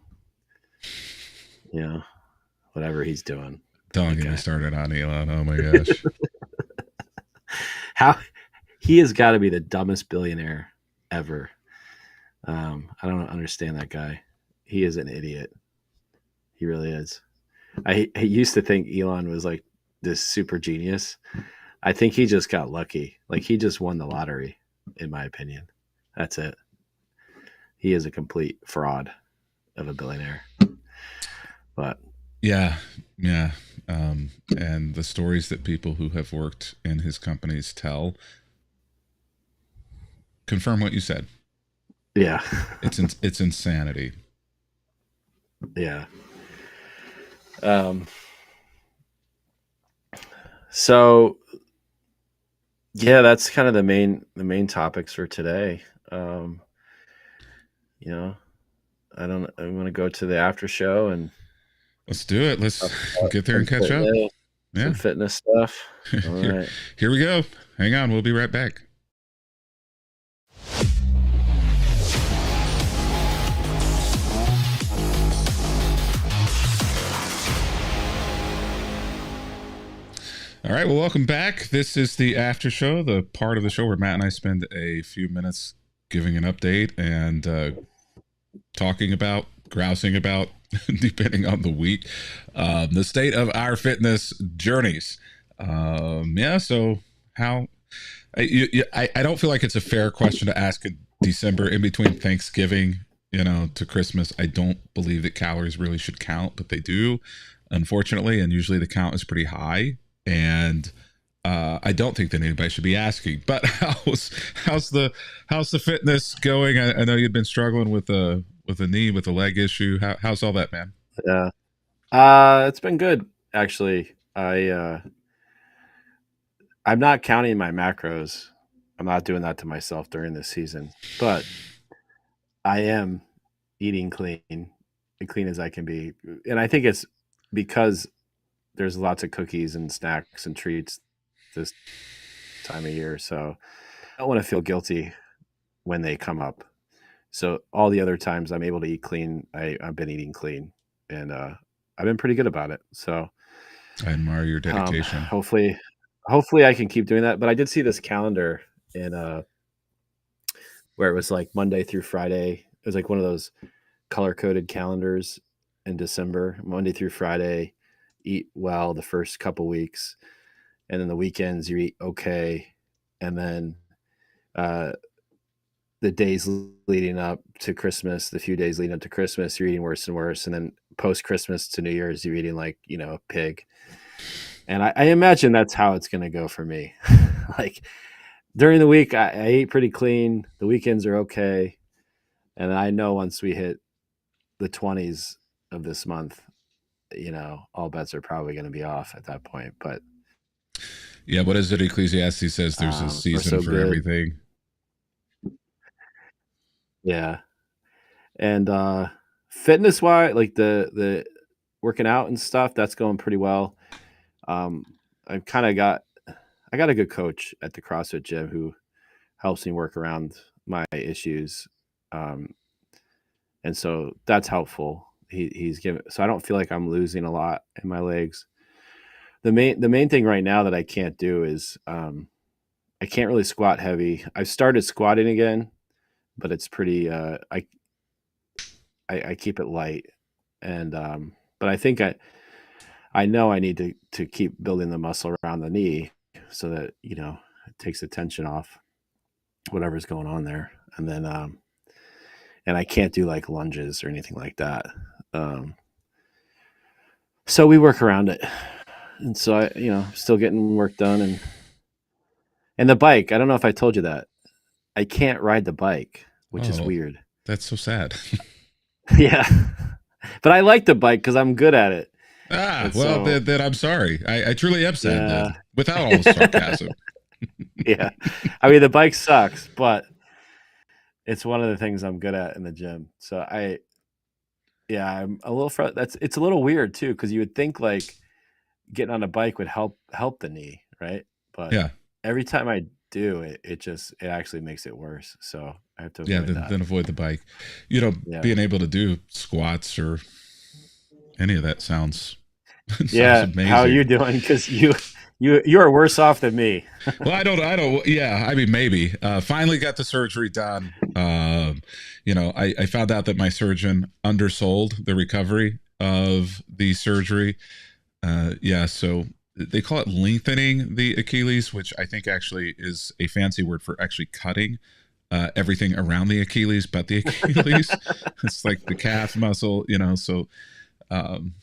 whatever he's doing. Don't get me started on Elon. Oh my gosh. How he has got to be the dumbest billionaire ever. I don't understand that guy. He is an idiot. He really is. I used to think Elon was like this super genius. I think he just got lucky. Like, he just won the lottery, in my opinion. That's it. He is a complete fraud of a billionaire. But yeah. And the stories that people who have worked in his companies tell confirm what you said. yeah, It's insanity. yeah. So yeah, that's kind of the main topics for today. You know, I'm gonna go to the after show and Let's do it. Let's get there some and catch up. some fitness stuff. All right. Here we go. Hang on. We'll be right back. All right. Well, welcome back. This is the after show, the part of the show where Matt and I spend a few minutes giving an update and talking about, grousing about, depending on the week. The state of our fitness journeys. Yeah. So how? I don't feel like it's a fair question to ask in December in between Thanksgiving, to Christmas. I don't believe that calories really should count, but they do, unfortunately, and usually the count is pretty high. And I don't think that anybody should be asking. But how's the fitness going? I know you've been struggling with a knee, with a leg issue. How's all that, man? Yeah. It's been good actually. I'm not counting my macros. I'm not doing that to myself during this season, but I am eating clean, as clean as I can be. And I think it's because there's lots of cookies and snacks and treats this time of year. So I don't want to feel guilty when they come up. So all the other times I'm able to eat clean, I've been eating clean, and I've been pretty good about it. So I admire your dedication. hopefully I can keep doing that. But I did see this calendar in where it was like Monday through Friday. It was like one of those color coded calendars in December, Monday through Friday. Eat well the first couple weeks, and then the weekends you eat okay, and then uh, the days leading up to Christmas, the few days leading up to Christmas, you're eating worse and worse, and then post Christmas to New Year's, you're eating like a pig. And I imagine that's how it's going to go for me. Like during the week, I eat pretty clean. The weekends are okay, and I know once we hit the 20s of this month, all bets are probably going to be off at that point. But Yeah, what is it? Ecclesiastes says there's a we're season so for good. everything. Yeah. And fitness wise, like the working out and stuff, that's going pretty well. Um, I've kind of got I got a good coach at the CrossFit gym who helps me work around my issues. Um, and so that's helpful. He's given so I don't feel like I'm losing a lot in my legs. The main thing right now that I can't do is I can't really squat heavy. I've started squatting again, but it's pretty I keep it light, and but I think I know I need to keep building the muscle around the knee so that it takes the tension off whatever's going on there, and then and I can't do like lunges or anything like that. Um, so we work around it, and so I still getting work done, and the bike. I don't know if I told you that I can't ride the bike, which is Oh, weird. that's so sad. Yeah, but I like the bike because I'm good at it, Ah, and well, so then I'm sorry. I truly am sad yeah. then, without all the sarcasm. Yeah. I mean, the bike sucks, but it's one of the things I'm good at in the gym. So yeah, I'm a little it's a little weird too, because you would think like getting on a bike would help the knee, right? But Yeah, every time I do it, it actually makes it worse. So I have to yeah. avoid Then, that. then avoid the bike. Yeah. Being able to do squats or any of that sounds sounds Yeah. How are amazing. you doing? Because you are worse off than me. Well, I don't. Yeah, I mean, maybe. Finally got the surgery done. I found out that my surgeon undersold the recovery of the surgery. Yeah, so they call it lengthening the Achilles, which I think actually is a fancy word for actually cutting everything around the Achilles, but the Achilles. It's like the calf muscle, Um,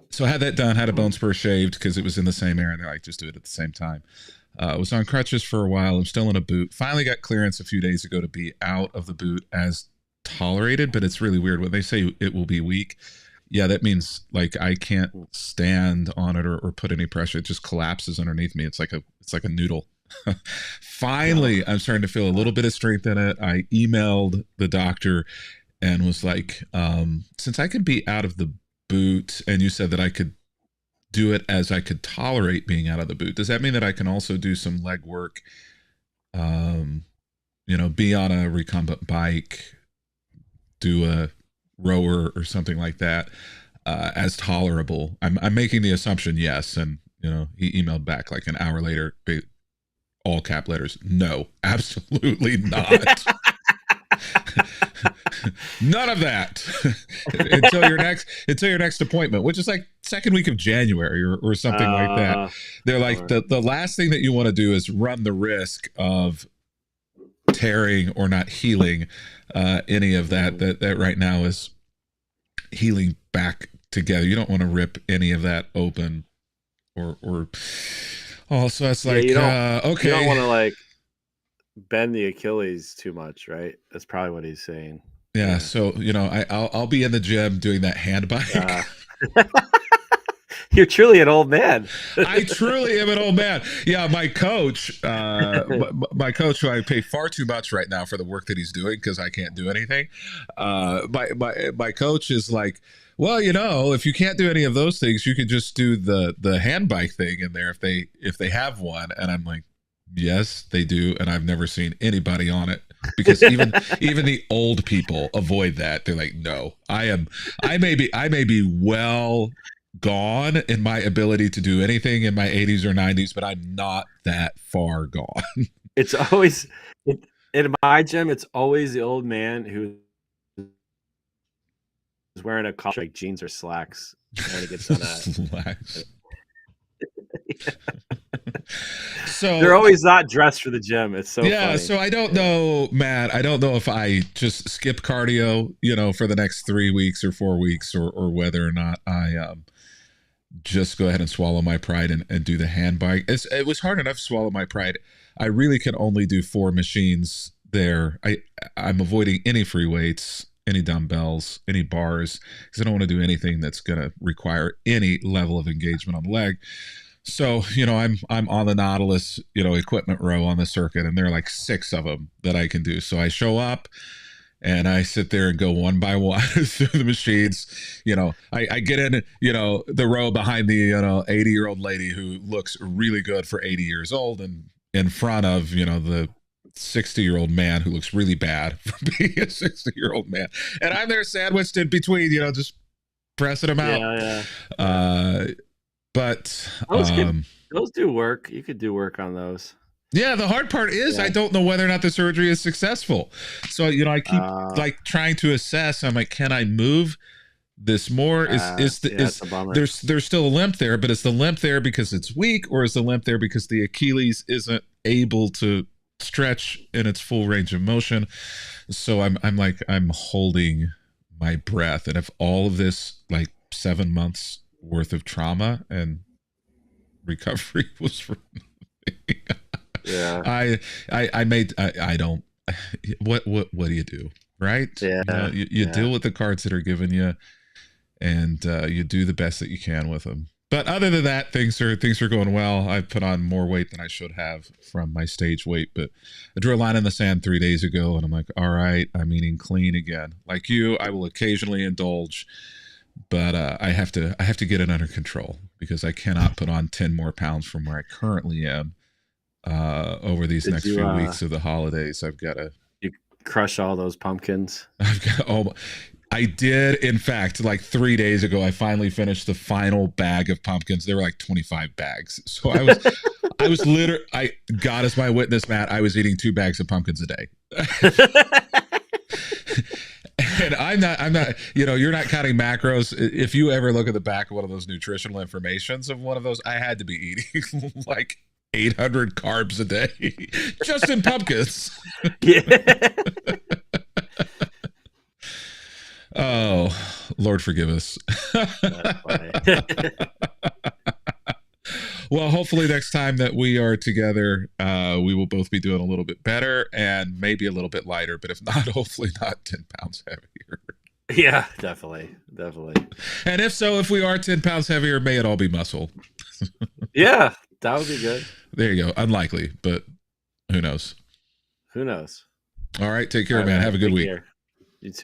so I had that done, had a bone spur shaved because it was in the same area. They're like, just do it at the same time. I was on crutches for a while. I'm still in a boot. Finally got clearance a few days ago to be out of the boot as tolerated, but it's really weird when they say it will be weak. Yeah, that means like I can't stand on it or put any pressure. It just collapses underneath me. It's like a noodle. No. Finally, I'm starting to feel a little bit of strength in it. I emailed the doctor and was like, since I could be out of the boot and you said that I could do it as I could tolerate being out of the boot, does that mean that I can also do some leg work, be on a recumbent bike, do a rower or something like that, as tolerable? I'm making the assumption yes, and he emailed back like an hour later, all cap letters, no, absolutely not. None of that until your next appointment, which is like second week of January or something like that. They're like Lord. the last thing that you want to do is run the risk of tearing or not healing any of that right now is healing back together. You don't want to rip any of that open or also it's Yeah, like you don't okay. want to like bend the Achilles too much, right? That's probably what he's saying. Yeah, Yeah. so I'll be in the gym doing that hand bike. You're truly an old man. I truly am an old man. Yeah, my coach, my coach, who I pay far too much right now for the work that he's doing because I can't do anything. My coach is like, well, if you can't do any of those things, you could just do the hand bike thing in there if they have one. And I'm like, yes, they do, and I've never seen anybody on it because even the old people avoid that. They're like, no, I may be well gone in my ability to do anything in my 80s or 90s, but I'm not that far gone. It's always in my gym. It's always the old man who's wearing a collar, like jeans or slacks, and he gets on that. So they're always not dressed for the gym. It's so yeah. funny. So I don't know, Matt. I don't know if I just skip cardio, for the next 3 weeks or 4 weeks, or whether or not I just go ahead and swallow my pride and do the hand bike. It was hard enough to swallow my pride. I really can only do 4 machines there. I'm avoiding any free weights, any dumbbells, any bars, because I don't want to do anything that's going to require any level of engagement on the leg. So, I'm on the Nautilus, equipment row on the circuit, and there are like 6 of them that I can do. So I show up and I sit there and go one by one through the machines. I get in, the row behind the 80-year-old lady who looks really good for 80 years old, and in front of the 60-year-old man who looks really bad for being a 60-year-old man, and I'm there sandwiched in between, just pressing them out. Yeah. But those do work. You could do work on those. Yeah, the hard part is I don't know whether or not the surgery is successful. So, I keep like trying to assess. I'm like, can I move this more? Is that's a bummer. There's still a limp there, but is the limp there because it's weak, or is the limp there because the Achilles isn't able to stretch in its full range of motion? So I'm holding my breath, and if all of this like 7 months worth of trauma and recovery was for nothing. Yeah. I don't. What do you do, right? Yeah. You deal with the cards that are given you, and you do the best that you can with them. But other than that, things are going well. I put on more weight than I should have from my stage weight, but I drew a line in the sand 3 days ago, and I'm like, all right, I'm eating clean again. Like you, I will occasionally indulge, but I have to get it under control because I cannot put on 10 more pounds from where I currently am. Over these next few weeks of the holidays, I've got to crush all those pumpkins. I did, in fact, like 3 days ago, I finally finished the final bag of pumpkins. There were like 25 bags, so I was literally, God is my witness, Matt, I was eating 2 bags of pumpkins a day. And I'm not, you're not counting macros. If you ever look at the back of one of those nutritional informations of one of those, I had to be eating like 800 carbs a day just in pumpkins. Yeah. Oh, Lord forgive us. Well, hopefully next time that we are together, we will both be doing a little bit better and maybe a little bit lighter, but if not, hopefully not 10 pounds heavier. Yeah, definitely. And if so, if we are 10 pounds heavier, may it all be muscle. Yeah, that would be good. There you go. Unlikely, but who knows? Who knows? All right. Take care, man. Have a good week. You too.